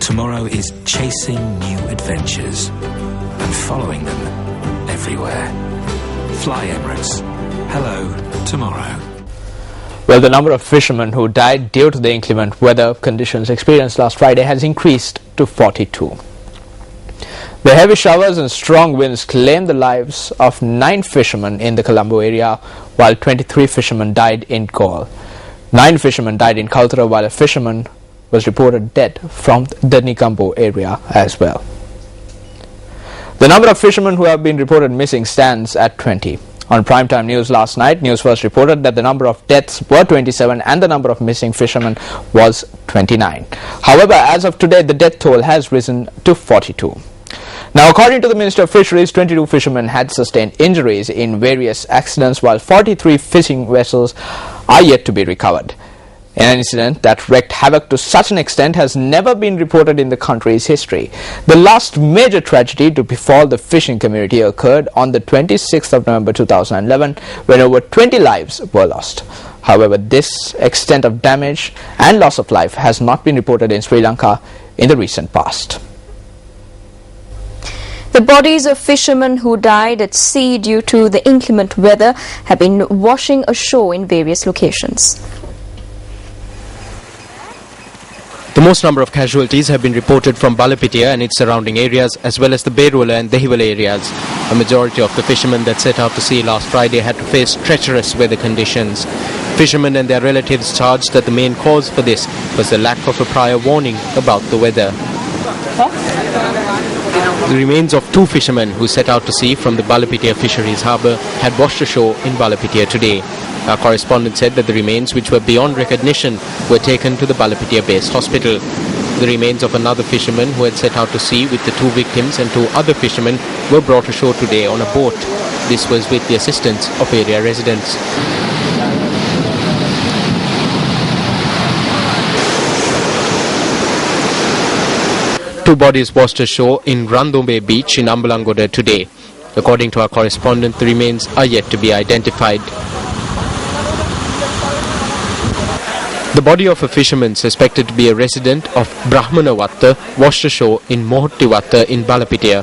tomorrow is chasing new adventures and following them everywhere. Fly Emirates. Hello, tomorrow. Well, the number of fishermen who died due to the inclement weather conditions experienced last Friday has increased to 42. The heavy showers and strong winds claimed the lives of 9 fishermen in the Colombo area, while 23 fishermen died in Galle. 9 fishermen died in Kaltara, while a fisherman was reported dead from the Nikambo area as well. The number of fishermen who have been reported missing stands at 20. On primetime news last night, News First reported that the number of deaths were 27 and the number of missing fishermen was 29. However, as of today, the death toll has risen to 42. Now, according to the Minister of Fisheries, 22 fishermen had sustained injuries in various accidents, while 43 fishing vessels are yet to be recovered. An incident that wreaked havoc to such an extent has never been reported in the country's history. The last major tragedy to befall the fishing community occurred on the 26th of November 2011, when over 20 lives were lost. However, this extent of damage and loss of life has not been reported in Sri Lanka in the recent past. The bodies of fishermen who died at sea due to the inclement weather have been washing ashore in various locations. The most number of casualties have been reported from Balapitia and its surrounding areas, as well as the Beruala and Dehiwala areas. A majority of the fishermen that set out to sea last Friday had to face treacherous weather conditions. Fishermen and their relatives charged that the main cause for this was the lack of a prior warning about the weather. The remains of 2 fishermen who set out to sea from the Balapitia fisheries harbour had washed ashore in Balapitia today. Our correspondent said that the remains, which were beyond recognition, were taken to the Balapitia-based hospital. The remains of another fisherman who had set out to sea with the 2 victims and 2 other fishermen were brought ashore today on a boat. This was with the assistance of area residents. Two bodies washed ashore in Randombe beach in Ambalangoda today. According to our correspondent, the remains are yet to be identified. The body of a fisherman suspected to be a resident of Brahmanavatta washed ashore in Mohottivatta in Balapitia.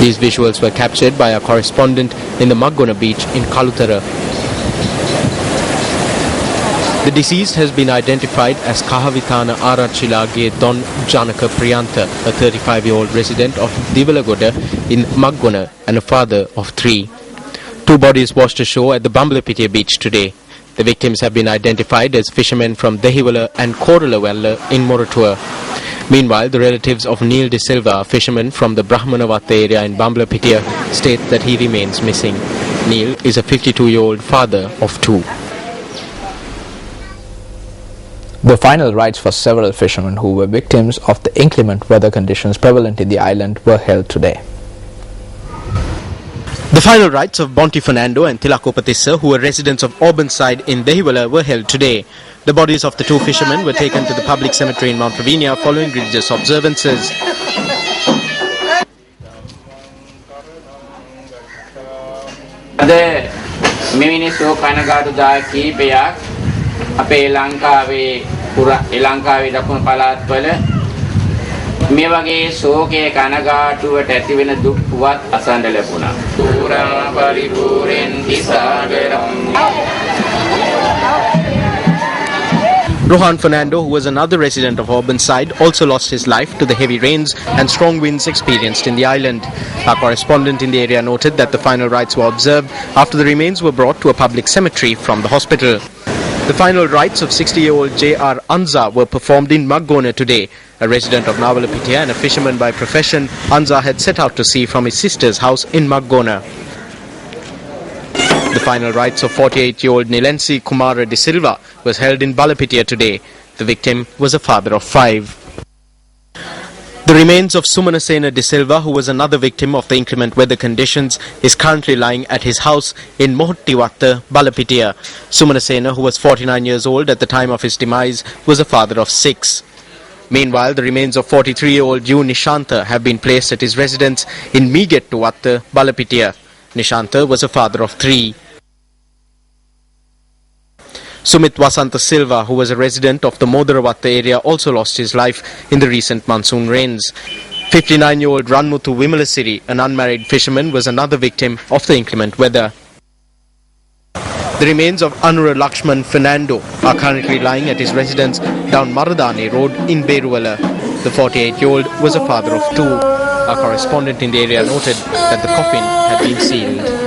These visuals were captured by our correspondent in the Maggona beach in Kalutara. The deceased has been identified as Kahavithana Arachilage Don Janaka Priyantha, a 35-year-old resident of Divalagoda in Maggona and a father of 3. 2 bodies washed ashore at the Bambalapitia beach today. The victims have been identified as fishermen from Dehiwala and Koralavella in Moratua. Meanwhile, the relatives of Neil De Silva, a fisherman from the Brahmanavatta area in Bambalapitia, state that he remains missing. Neil is a 52-year-old father of 2. The final rites for several fishermen who were victims of the inclement weather conditions prevalent in the island were held today. The final rites of Bonti Fernando and Tilakopatissa, who were residents of Auburnside in Dehiwala, were held today. The bodies of the 2 fishermen were taken to the public cemetery in Mount Ravinia following religious observances. අපේ ලංකාවේ ලංකාවේ දකුණු පළාත්වල මේ වගේ ශෝකයේ කනගාටුවට ඇති වෙන දුක් පුවත් අසන්න ලැබුණා. පුරා පරිපූර්ණෙන් දිසාගරම්. Rohan Fernando, who was another resident of Auburnside, also lost his life to the heavy rains and strong winds experienced in the island. Our correspondent in the area noted that the final rites were observed after the remains were brought to a public cemetery from the hospital. The final rites of 60-year-old J.R. Anza were performed in Maggona today. A resident of Nawalapitia and a fisherman by profession, Anza had set out to sea from his sister's house in Maggona. The final rites of 48-year-old Nilensi Kumara De Silva was held in Balapitia today. The victim was a father of 5. The remains of Sumanasena De Silva, who was another victim of the inclement weather conditions, is currently lying at his house in Mohottivatta, Balapitia. Sumanasena, who was 49 years old at the time of his demise, was a father of 6. Meanwhile, the remains of 43-year-old U. Nishanta have been placed at his residence in Migettuvatta, Balapitia. Nishanta was a father of 3. Sumit Wasanta Silva, who was a resident of the Modarawatta area, also lost his life in the recent monsoon rains. 59-year-old Ranmuthu Vimalasiri, an unmarried fisherman, was another victim of the inclement weather. The remains of Anura Lakshman Fernando are currently lying at his residence down Maradane Road in Beruwala. The 48-year-old was a father of two. Our correspondent in the area noted that the coffin had been sealed.